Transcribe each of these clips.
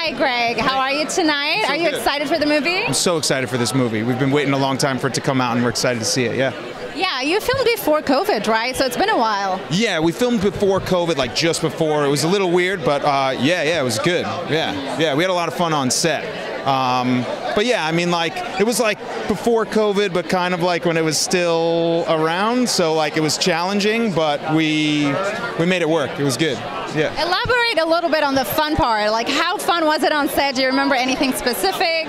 Hi, Greg. How are you tonight? Are you excited for the movie? I'm so excited for this movie. We've been waiting a long time for it to come out, and we're excited to see it, yeah. Yeah, you filmed before COVID, right? So it's been a while. Yeah, we filmed before COVID, like just before. It was a little weird, but yeah, it was good. Yeah, we had a lot of fun on set. But yeah, I mean, like, it was like before COVID, but kind of like when it was still around. So like it was challenging, but we made it work. It was good. Yeah. Elaborate a little bit on the fun part. Like, how fun was it on set? Do you remember anything specific?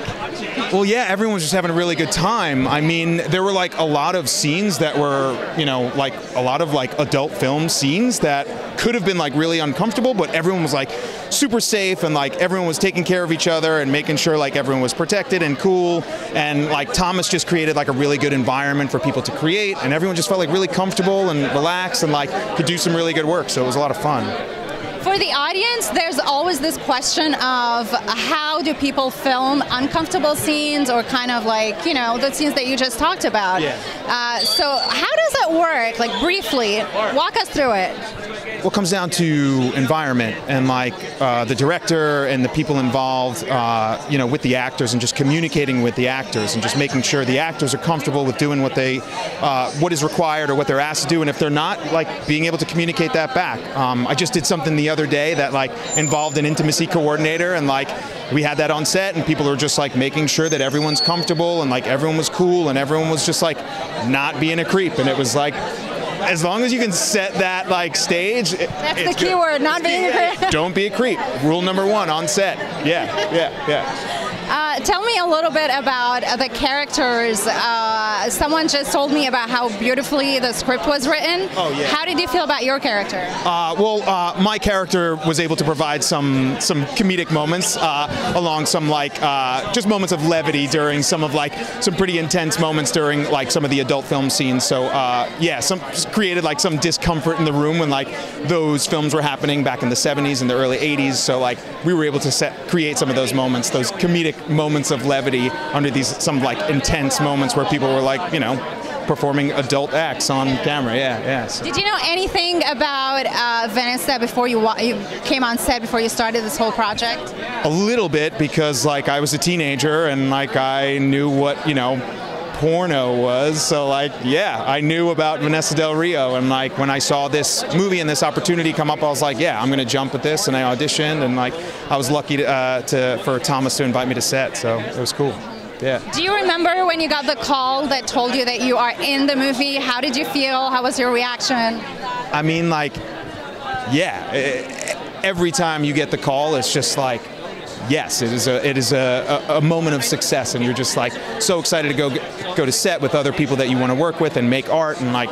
Well, yeah, everyone was just having a really good time. I mean, there were like a lot of scenes that were, you know, like a lot of like adult film scenes that could have been like really uncomfortable, but everyone was like super safe, and like everyone was taking care of each other and making sure like everyone was protected and cool. And like Thomas just created like a really good environment for people to create, and everyone just felt like really comfortable and relaxed and like could do some really good work. So it was a lot of fun. For the audience, there's always this question of how do people film uncomfortable scenes, or kind of like, you know, the scenes that you just talked about. Yeah. So how does that work? Like, briefly, walk us through it. Well, it comes down to environment and like the director and the people involved, you know, with the actors, and just communicating with the actors and just making sure the actors are comfortable with doing what what is required or what they're asked to do, and if they're not, like being able to communicate that back. I just did something the other day that like involved an intimacy coordinator, and like we had that on set, and people were just like making sure that everyone's comfortable and like everyone was cool and everyone was just like not being a creep, and it was like, as long as you can set that like stage, that's the key word, not being a creep. Don't be a creep. Rule number one on set. Yeah. Tell me a little bit about the characters. Someone just told me about how beautifully the script was written. Oh, yeah. How did you feel about your character? My character was able to provide some comedic moments along some like just moments of levity during some pretty intense moments during like some of the adult film scenes. So yeah, created like some discomfort in the room when like those films were happening back in the 70s and the early 80s. So like we were able to create some of those moments, those comedic moments of levity under some like intense moments where people were like, you know, performing adult acts on camera. Yeah. So. Did you know anything about Vanessa before you came on set, before you started this whole project? A little bit, because like I was a teenager and like I knew what, you know, porno was, so like yeah, I knew about Vanessa Del Rio, and like when I saw this movie and this opportunity come up, I was like, yeah, I'm gonna jump at this, and I auditioned, and like I was lucky for Thomas to invite me to set, so it was cool. Yeah. Do you remember when you got the call that told you that you are in the movie? How did you feel? How was your reaction? I mean, like, yeah, every time you get the call, it's just like, yes, it is a moment of success, and you're just like so excited to go to set with other people that you want to work with and make art, and like,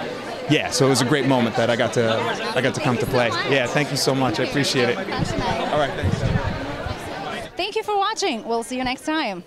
yeah, so it was a great moment that I got to come to play. Yeah, thank you so much. I appreciate it. All right, thanks. Thank you for watching. We'll see you next time.